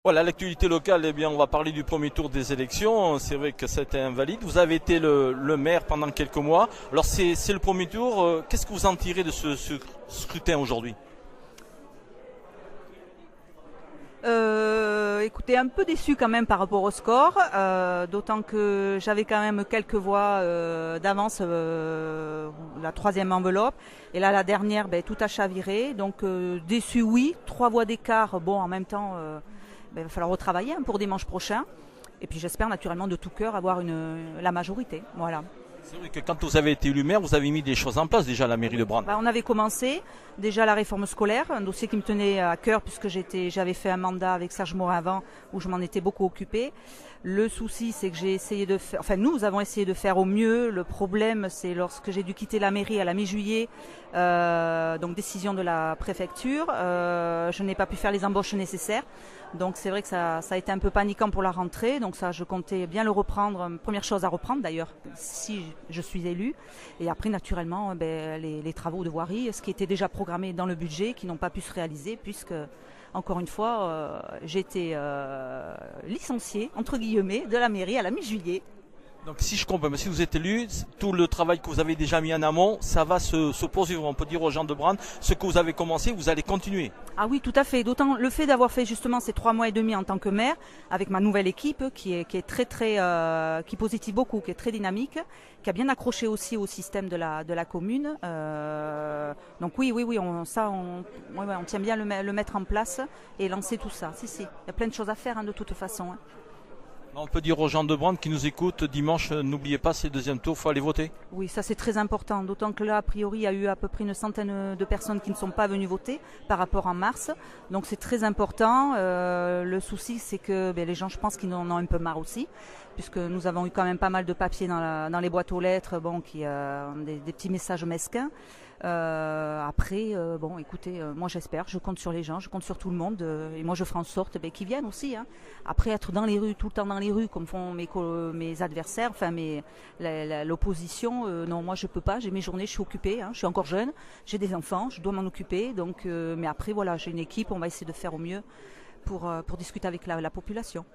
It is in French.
Voilà, l'actualité locale, eh bien, on va parler du premier tour des élections. C'est vrai que c'était invalide. Vous avez été le maire pendant quelques mois. Alors, c'est le premier tour. Qu'est-ce que vous en tirez de ce scrutin aujourd'hui? Écoutez, un peu déçu quand même par rapport au score, d'autant que j'avais quand même quelques voix d'avance, la troisième enveloppe, et là la dernière, tout a chaviré, donc déçu oui, trois voix d'écart, bon en même temps, il va falloir retravailler pour dimanche prochain, et puis j'espère naturellement de tout cœur avoir la majorité, voilà. C'est vrai que quand vous avez été élu maire, vous avez mis des choses en place déjà à la mairie de Brandt. On avait commencé déjà la réforme scolaire, un dossier qui me tenait à cœur puisque j'avais fait un mandat avec Serge Morin avant où je m'en étais beaucoup occupée. Le souci, c'est que j'ai essayé de faire, enfin nous avons essayé de faire au mieux. Le problème, c'est lorsque j'ai dû quitter la mairie à la mi-juillet, donc décision de la préfecture, je n'ai pas pu faire les embauches nécessaires. Donc c'est vrai que ça a été un peu paniquant pour la rentrée, donc ça je comptais bien le reprendre, première chose à reprendre d'ailleurs, si je suis élue. Et après naturellement les travaux de voirie, ce qui était déjà programmé dans le budget, qui n'ont pas pu se réaliser puisque, encore une fois, j'ai été licenciée, entre guillemets, de la mairie à la mi-juillet. Donc, si je comprends, si vous êtes élu, tout le travail que vous avez déjà mis en amont, ça va se poursuivre. On peut dire aux gens de Brandt, ce que vous avez commencé, vous allez continuer. Ah oui, tout à fait. D'autant le fait d'avoir fait justement ces 3 mois et demi en tant que maire, avec ma nouvelle équipe qui est très, qui positive beaucoup, qui est très dynamique, qui a bien accroché aussi au système de la commune. Donc oui, on tient bien le mettre en place et lancer tout ça. Si, il y a plein de choses à faire de toute façon. On peut dire aux gens de Brandt qui nous écoutent dimanche, n'oubliez pas, c'est le deuxième tour, il faut aller voter. Oui, ça c'est très important, d'autant que là, a priori, il y a eu à peu près une centaine de personnes qui ne sont pas venues voter par rapport en mars. Donc c'est très important. Le souci, c'est que les gens, je pense qu'ils en ont un peu marre aussi, puisque nous avons eu quand même pas mal de papiers dans les boîtes aux lettres, qui ont des petits messages mesquins. Après, écoutez, moi j'espère, je compte sur les gens, je compte sur tout le monde, et moi je ferai en sorte qu'ils viennent aussi. Après, être dans les rues, tout le temps dans les rues, comme font mes adversaires, enfin l'opposition, non, moi je peux pas, j'ai mes journées, je suis occupée, je suis encore jeune, j'ai des enfants, je dois m'en occuper, donc, mais après voilà, j'ai une équipe, on va essayer de faire au mieux pour discuter avec la population.